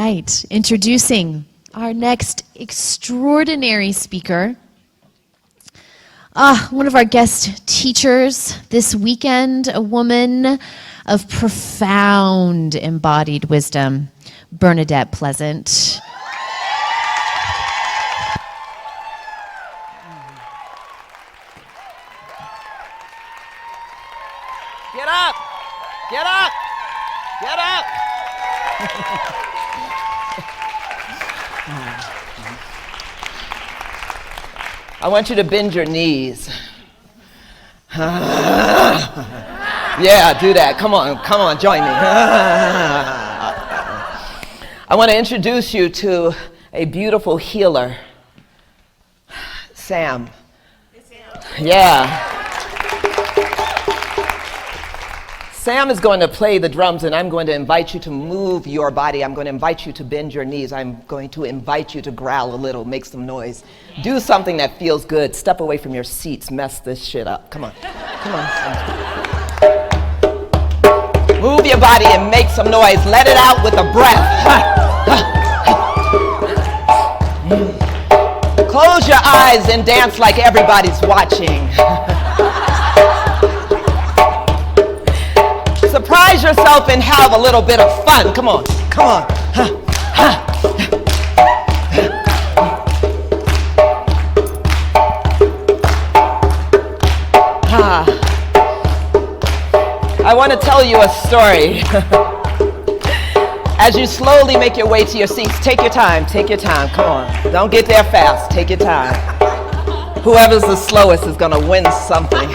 right, introducing our next extraordinary speaker. One of our guest teachers this weekend, a woman of profound embodied wisdom, Bernadette Pleasant. Get up! Get up! Get up! I want you to bend your knees. Yeah, do that. Come on, join me. I want to introduce you to a beautiful healer, Sam. Yeah. Sam is going to play the drums, and I'm going to invite you to move your body. I'm going to invite you to bend your knees. I'm going to invite you to growl a little, make some noise. Do something that feels good. Step away from your seats. Mess this shit up. Come on. Come on. Move your body and make some noise. Let it out with a breath. Close your eyes and dance like everybody's watching. Surprise yourself and have a little bit of fun. Come on, come on. I want to tell you a story. As you slowly make your way to your seats, take your time, come on. Don't get there fast, take your time. Whoever's the slowest is going to win something.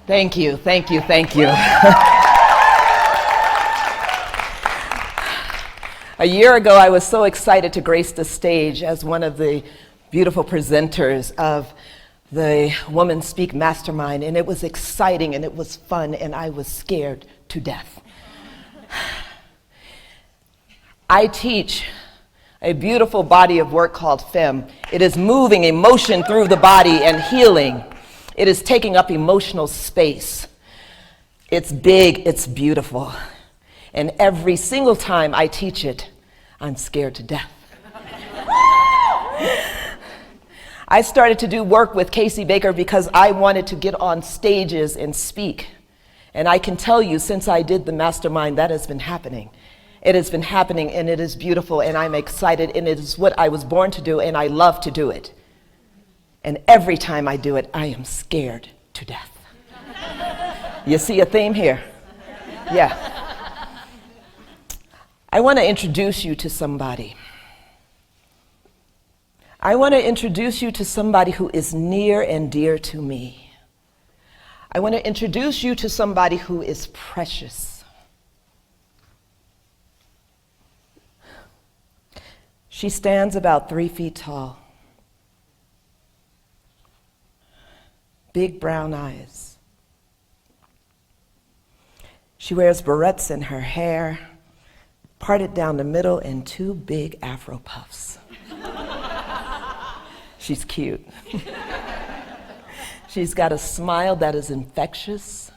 Thank you. A year ago, I was so excited to grace the stage as one of the beautiful presenters of the WomanSpeak Mastermind, and it was exciting and it was fun, and I was scared to death. I teach a beautiful body of work called Femme. It is moving emotion through the body and healing. It is taking up emotional space. It's big, it's beautiful. And every single time I teach it, I'm scared to death. I started to do work with Casey Baker because I wanted to get on stages and speak. And I can tell you, since I did the mastermind, that has been happening. It has been happening, and it is beautiful, and I'm excited, and it is what I was born to do, and I love to do it. And every time I do it, I am scared to death. You see a theme here? Yeah. I want to introduce you to somebody. I want to introduce you to somebody who is near and dear to me. I want to introduce you to somebody who is precious. She stands about 3 feet tall. Big brown eyes. She wears barrettes in her hair, parted down the middle, and 2 big afro puffs. She's cute. She's got a smile that is infectious.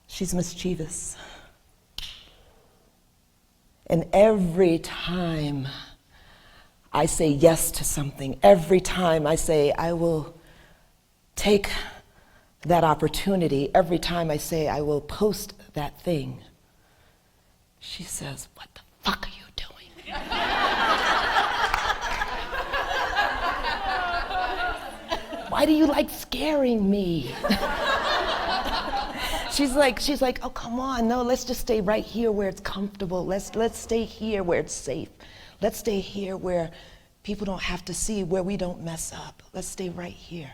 She's mischievous. And every time I say yes to something, every time I say I will take that opportunity, every time I say I will post that thing, she says, "What the fuck are you doing?" Why do you like scaring me? She's like, oh, come on, no, let's just stay right here where it's comfortable. Let's stay here where it's safe. Let's stay here where people don't have to see, where we don't mess up. Let's stay right here.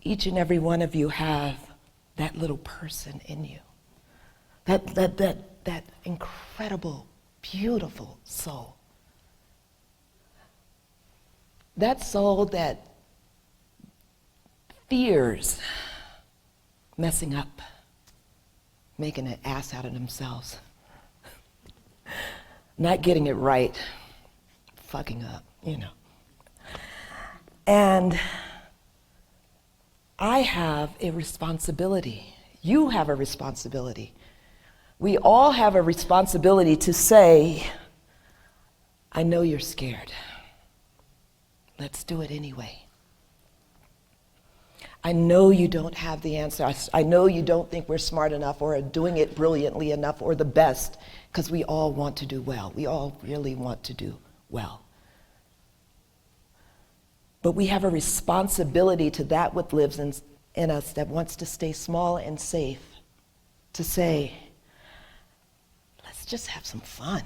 Each and every one of you have that little person in you. That incredible, beautiful soul. That soul that fears messing up, making an ass out of themselves, not getting it right, fucking up, you know. And I have a responsibility. You have a responsibility. We all have a responsibility to say, I know you're scared. Let's do it anyway. I know you don't have the answer. I know you don't think we're smart enough or are doing it brilliantly enough or the best, because we all want to do well. We all really want to do well. But we have a responsibility to that which lives in us that wants to stay small and safe, to say, let's just have some fun.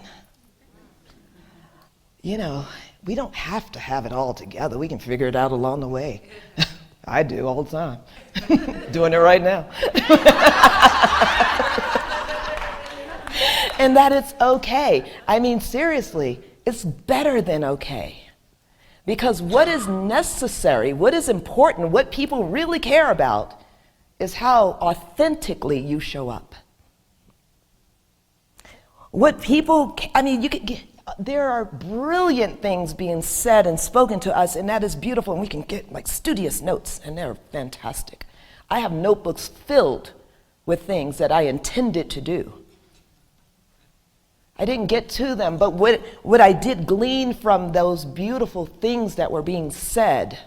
You know, we don't have to have it all together. We can figure it out along the way. I do all the time. Doing it right now. And that it's okay. I mean, seriously, it's better than okay. Because what is necessary, what is important, what people really care about is how authentically you show up. What people, I mean, there are brilliant things being said and spoken to us, and that is beautiful, and we can get like studious notes, and they're fantastic. I have notebooks filled with things that I intended to do. I didn't get to them, but what I did glean from those beautiful things that were being said,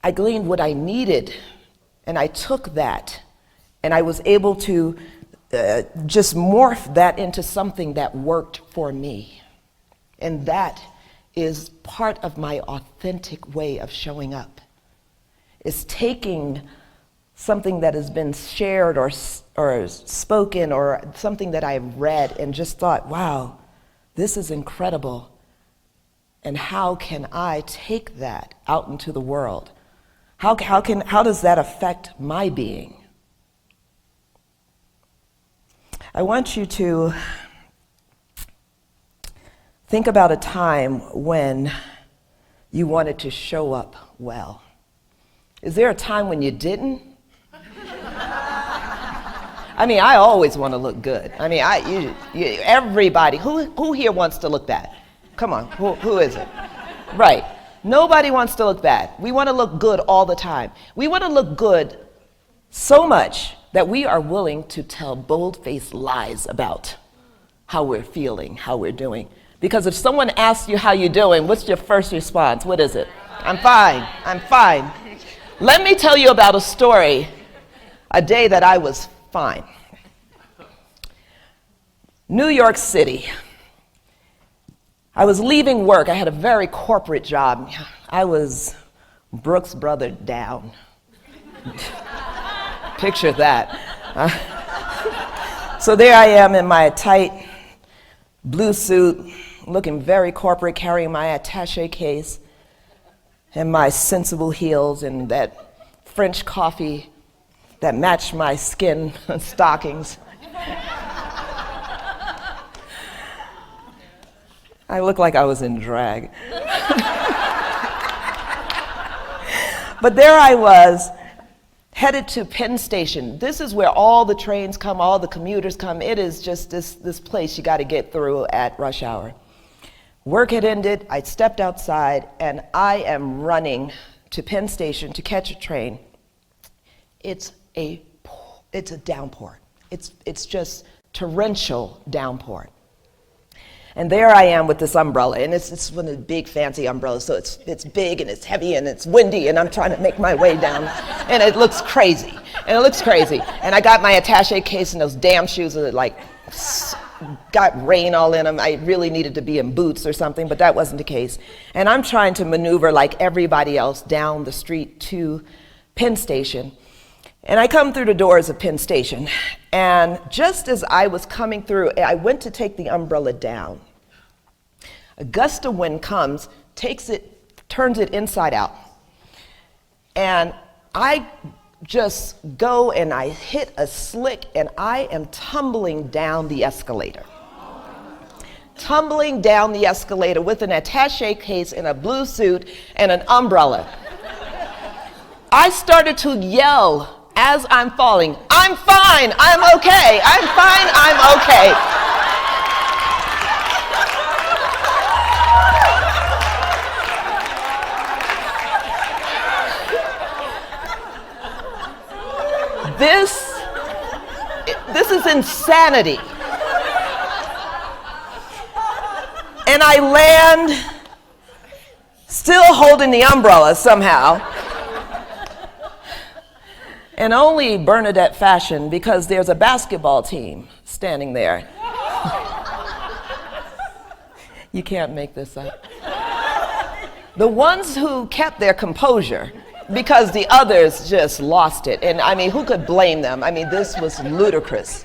I gleaned what I needed, and I took that, and I was able to just morph that into something that worked for me. And that is part of my authentic way of showing up. Is taking something that has been shared or spoken or something that I've read and just thought, wow, this is incredible. And how can I take that out into the world? How does that affect my being? I want you to think about a time when you wanted to show up well. Is there a time when you didn't? I mean, I always want to look good. I mean, everybody, who here wants to look bad? Come on, who is it? Right. Nobody wants to look bad. We want to look good all the time. We want to look good so much that we are willing to tell bold-faced lies about how we're feeling, how we're doing. Because if someone asks you how you're doing, what's your first response? What is it? I'm fine, I'm fine. Let me tell you about a story, a day that I was fine. New York City. I was leaving work. I had a very corporate job. I was Brooks Brother down. Picture that. So there I am in my tight blue suit, looking very corporate, carrying my attaché case and my sensible heels and that French coffee that matched my skin stockings. I looked like I was in drag. But there I was, headed to Penn Station. This is where all the trains come, all the commuters come. It is just this place you got to get through at rush hour. Work had ended, I stepped outside, and I am running to Penn Station to catch a train. It's a downpour. It's just torrential downpour. And there I am with this umbrella, and it's one of the big fancy umbrellas, so it's big and it's heavy and it's windy, and I'm trying to make my way down, and it looks crazy, and I got my attaché case and those damn shoes that like got rain all in them. I really needed to be in boots or something, but that wasn't the case. And I'm trying to maneuver like everybody else down the street to Penn Station. And I come through the doors of Penn Station, and just as I was coming through, I went to take the umbrella down. A gust of wind comes, turns it inside out. And I just go and I hit a slick, and I am tumbling down the escalator. Tumbling down the escalator with an attaché case and a blue suit and an umbrella. I started to yell as I'm falling, I'm fine, I'm okay, I'm fine, I'm okay. This is insanity. And I land still holding the umbrella somehow. And only Bernadette fashion, because there's a basketball team standing there. You can't make this up. The ones who kept their composure, because the others just lost it. And I mean, who could blame them? I mean, this was ludicrous.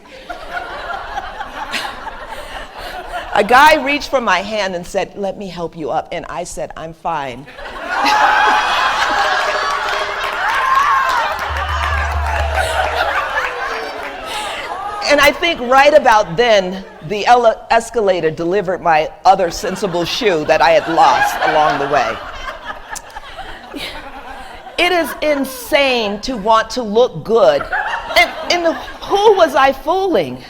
A guy reached for my hand and said, "Let me help you up." And I said, "I'm fine." And I think right about then, the escalator delivered my other sensible shoe that I had lost along the way. It is insane to want to look good. And who was I fooling?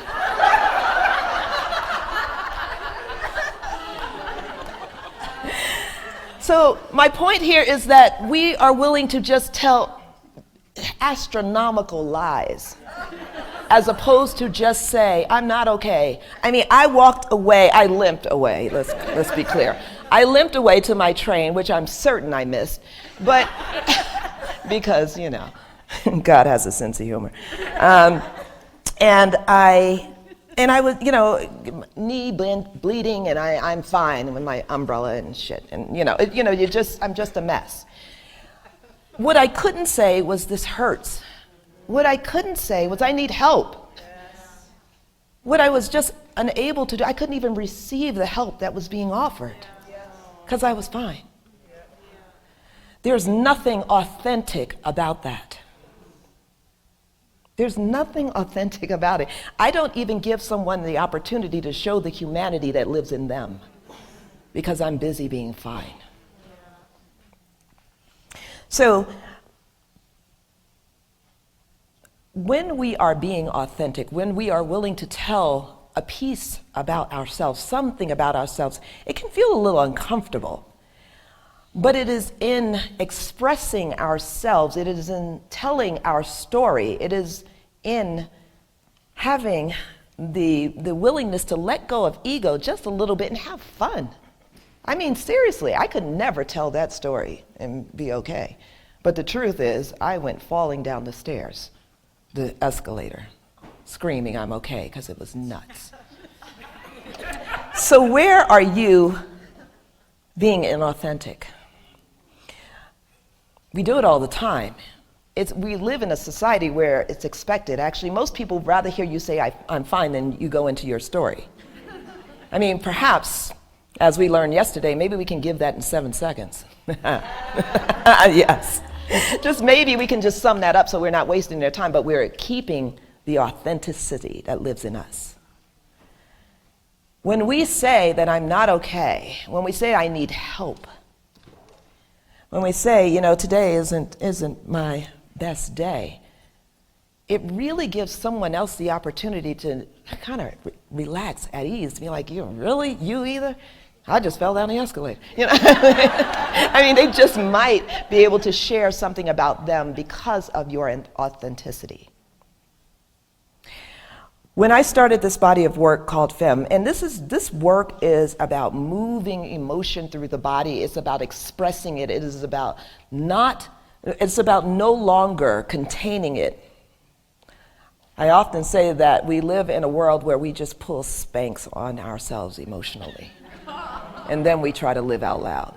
So my point here is that we are willing to just tell astronomical lies, as opposed to just say, "I'm not okay." I mean, I walked away, I limped away, let's be clear. I limped away to my train, which I'm certain I missed, but because, you know, God has a sense of humor. And I was, you know, knee bleeding, and I'm fine with my umbrella and shit. And, I'm just a mess. What I couldn't say was, "This hurts." What I couldn't say was, "I need help." What I was just unable to do, I couldn't even receive the help that was being offered, because I was fine. There's nothing authentic about that. There's nothing authentic about it. I don't even give someone the opportunity to show the humanity that lives in them, because I'm busy being fine. So, when we are being authentic, when we are willing to tell a piece about ourselves, something about ourselves, it can feel a little uncomfortable. But it is in expressing ourselves, it is in telling our story, it is in having the willingness to let go of ego just a little bit and have fun. I mean, seriously, I could never tell that story and be okay. But the truth is, I went falling down the stairs, the escalator, screaming I'm okay, because it was nuts. So where are you being inauthentic? We do it all the time. We live in a society where it's expected. Actually, most people would rather hear you say, "I'm fine," than you go into your story. I mean, perhaps, as we learned yesterday, maybe we can give that in 7 seconds. Yes. Just maybe we can just sum that up so we're not wasting their time, but we're keeping the authenticity that lives in us. When we say that I'm not okay, when we say I need help, when we say, today isn't my best day, it really gives someone else the opportunity to kind of relax at ease, to be like, "You really? You either? I just fell down the escalator." I mean, they just might be able to share something about them because of your authenticity. When I started this body of work called Femme, and this work is about moving emotion through the body, it's about expressing it, it's about no longer containing it. I often say that we live in a world where we just pull Spanx on ourselves emotionally, and then we try to live out loud.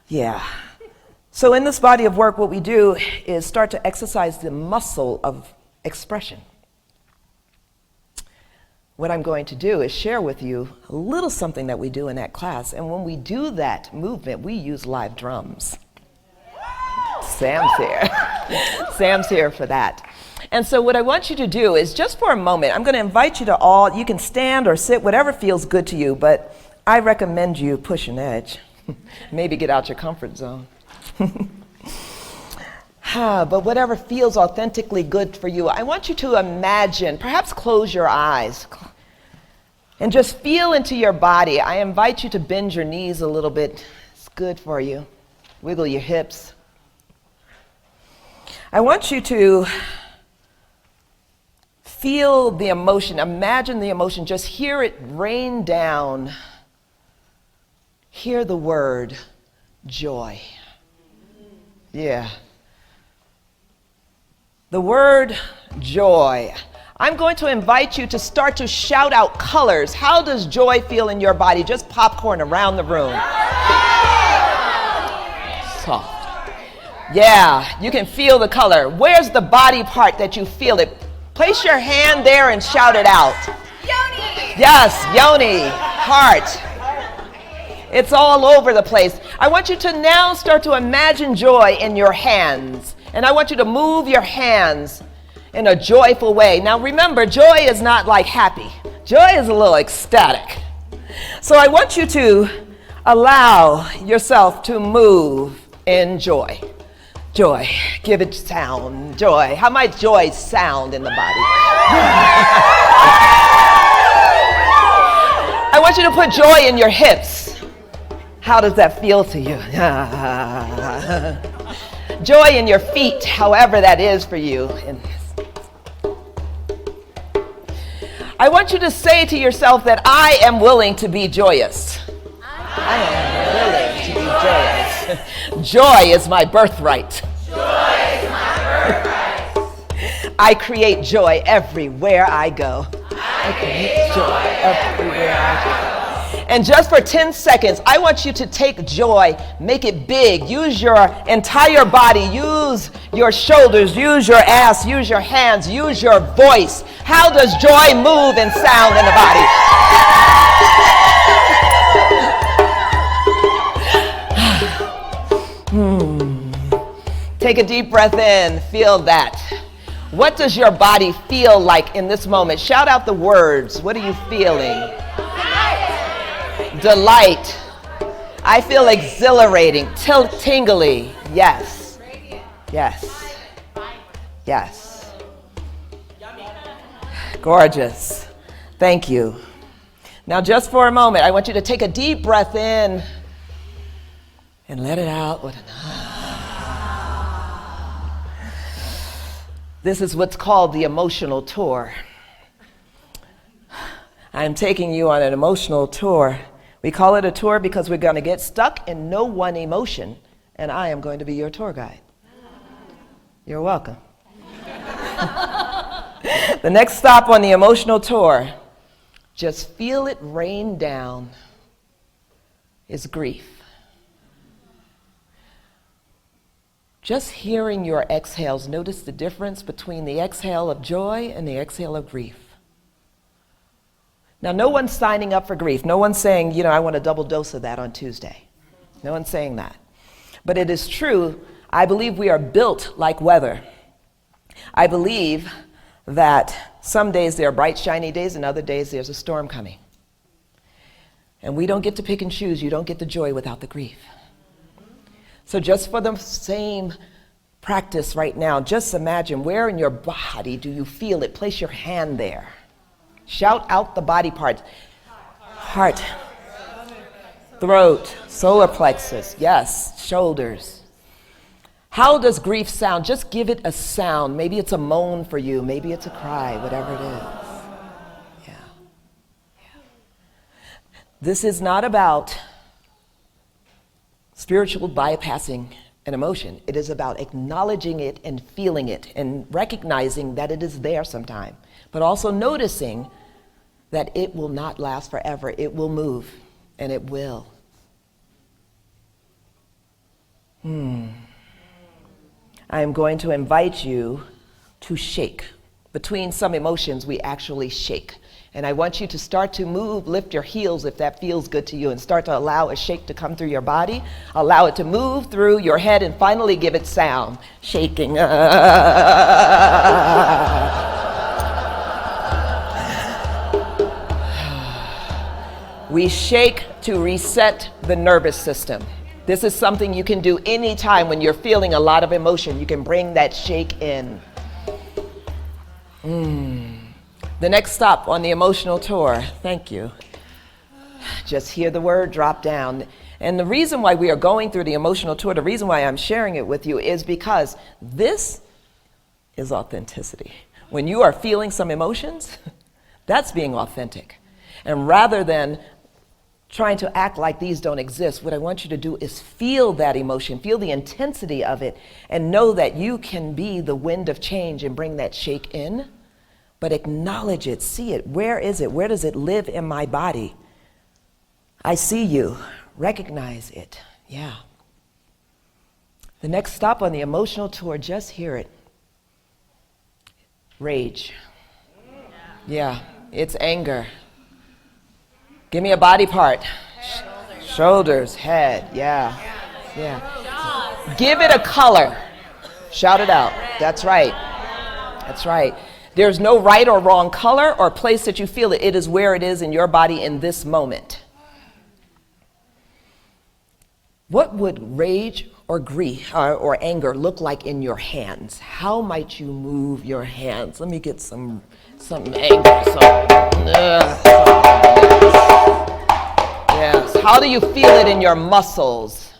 Yeah. So in this body of work, what we do is start to exercise the muscle of expression. What I'm going to do is share with you a little something that we do in that class. And when we do that movement, we use live drums. Sam's here. Sam's here for that. And so what I want you to do is, just for a moment, I'm going to invite you to all, you can stand or sit, whatever feels good to you, but I recommend you push an edge. Maybe get out your comfort zone. But whatever feels authentically good for you, I want you to imagine, perhaps close your eyes, and just feel into your body. I invite you to bend your knees a little bit. It's good for you. Wiggle your hips. I want you to feel the emotion, imagine the emotion, just hear it rain down. Hear the word joy. Yeah. The word joy. I'm going to invite you to start to shout out colors. How does joy feel in your body? Just popcorn around the room. Soft. Yeah, you can feel the color. Where's the body part that you feel it? Place your hand there and shout it out. Yoni. Yes, yoni, heart. It's all over the place. I want you to now start to imagine joy in your hands. And I want you to move your hands in a joyful way. Now remember, joy is not like happy. Joy is a little ecstatic. So I want you to allow yourself to move in joy. Joy. Give it sound. Joy. How might joy sound in the body? I want you to put joy in your hips. How does that feel to you? Joy in your feet, however that is for you. I want you to say to yourself that I am willing to be joyous. I am willing to be joyous. Joy is my birthright. Joy is my birthright. I create joy everywhere I go. I create joy everywhere I go. And just for 10 seconds, I want you to take joy, make it big. Use your entire body. Use your shoulders. Use your ass. Use your hands. Use your voice. How does joy move and sound in the body? Take a deep breath in. Feel that. What does your body feel like in this moment? Shout out the words. What are you feeling? Delight. I feel exhilarating, tingly. Yes. Yes. Yes. Gorgeous. Thank you. Now just for a moment, I want you to take a deep breath in and let it out with an This is what's called the emotional tour. I'm taking you on an emotional tour. We call it a tour because we're going to get stuck in no one emotion, and I am going to be your tour guide. You're welcome. The next stop on the emotional tour, just feel it rain down, is grief. Just hearing your exhales, notice the difference between the exhale of joy and the exhale of grief. Now, no one's signing up for grief. No one's saying, I want a double dose of that on Tuesday. No one's saying that. But it is true, I believe we are built like weather. I believe that some days there are bright, shiny days, and other days there's a storm coming. And we don't get to pick and choose. You don't get the joy without the grief. So just for the same practice right now, just imagine where in your body do you feel it? Place your hand there. Shout out the body parts. Heart, throat, solar plexus, yes, shoulders. How does grief sound? Just give it a sound. Maybe it's a moan for you. Maybe it's a cry, whatever it is. Yeah. This is not about spiritual bypassing an emotion. It is about acknowledging it and feeling it and recognizing that it is there sometime, but also noticing that it will not last forever. It will move, and it will. I am going to invite you to shake. Between some emotions, we actually shake. And I want you to start to move, lift your heels if that feels good to you, and start to allow a shake to come through your body. Allow it to move through your head and finally give it sound. Shaking. We shake to reset the nervous system. This is something you can do anytime when you're feeling a lot of emotion. You can bring that shake in. The next stop on the emotional tour, thank you. Just hear the word drop down. And the reason why we are going through the emotional tour, the reason why I'm sharing it with you is because this is authenticity. When you are feeling some emotions, that's being authentic. And rather than trying to act like these don't exist, what I want you to do is feel that emotion, feel the intensity of it, and know that you can be the wind of change and bring that shake in, but acknowledge it, see it. Where is it? Where does it live in my body? I see you. Recognize it. Yeah. The next stop on the emotional tour, just hear it. Rage. Yeah, it's anger. Give me a body part. Shoulders, head, yeah. Give it a color. Shout it out. That's right. That's right. There's no right or wrong color or place that you feel it. It is where it is in your body in this moment. What would rage or grief or anger look like in your hands? How might you move your hands? Let me get some anger. Yes. How do you feel it in your muscles?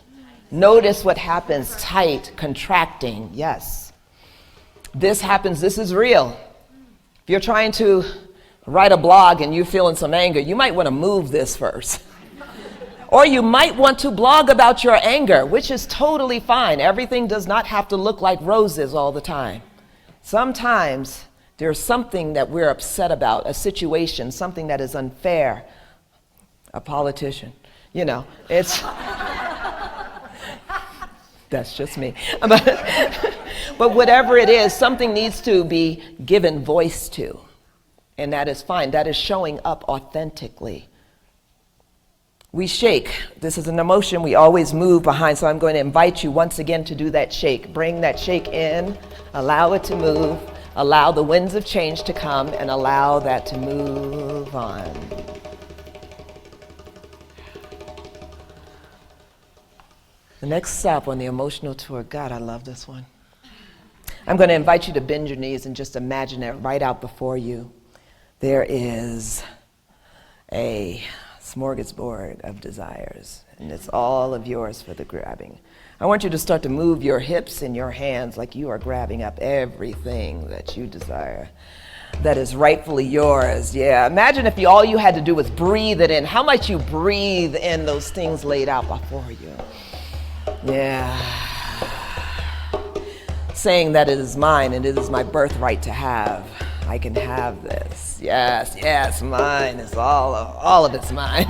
Notice what happens. Tight, contracting. Yes. This happens. This is real. If you're trying to write a blog and you're feeling some anger, you might want to move this first. Or you might want to blog about your anger, which is totally fine. Everything does not have to look like roses all the time. Sometimes there's something that we're upset about, a situation, something that is unfair. A politician, it's, that's just me. But whatever it is, something needs to be given voice to. And that is fine. That is showing up authentically. We shake. This is an emotion we always move behind, so I'm going to invite you once again to do that shake. Bring that shake in, allow it to move, allow the winds of change to come, and allow that to move on. The next stop on the emotional tour, God, I love this one. I'm going to invite you to bend your knees and just imagine it right out before you. There is a smorgasbord of desires, and it's all of yours for the grabbing. I want you to start to move your hips and your hands like you are grabbing up everything that you desire that is rightfully yours. Yeah, imagine if all you had to do was breathe it in. How might you breathe in those things laid out before you? Yeah. Saying that it is mine and it is my birthright to have. I can have this. Yes, mine. It's all of it's mine.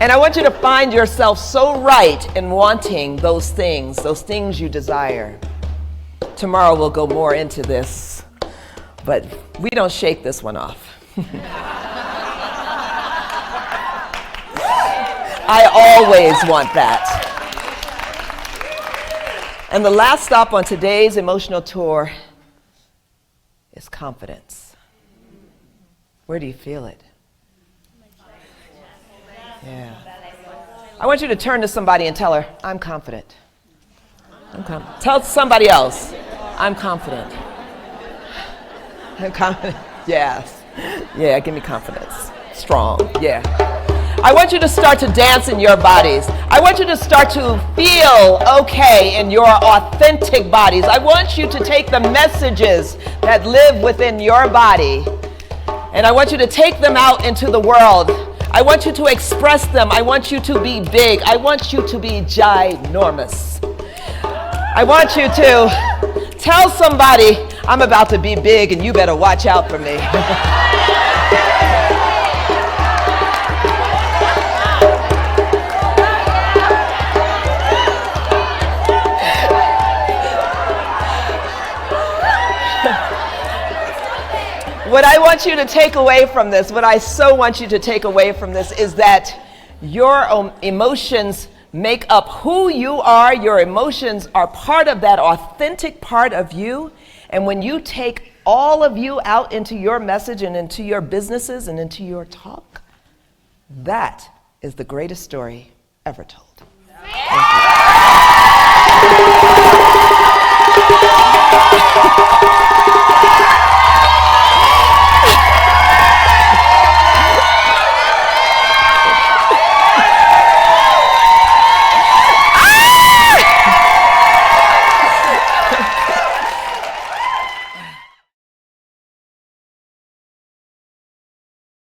And I want you to find yourself so right in wanting those things you desire. Tomorrow we'll go more into this, but we don't shake this one off. I always want that. And the last stop on today's emotional tour is confidence. Where do you feel it? Yeah. I want you to turn to somebody and tell her, I'm confident. Tell somebody else, I'm confident. I'm confident. Yes. Yeah, give me confidence. Strong. Yeah. I want you to start to dance in your bodies. I want you to start to feel okay in your authentic bodies. I want you to take the messages that live within your body, and I want you to take them out into the world. I want you to express them. I want you to be big. I want you to be ginormous. I want you to tell somebody, I'm about to be big and you better watch out for me. What I want you to take away from this, what I so want you to take away from this is that your emotions make up who you are. Your emotions are part of that authentic part of you. And when you take all of you out into your message and into your businesses and into your talk, that is the greatest story ever told. Thank you.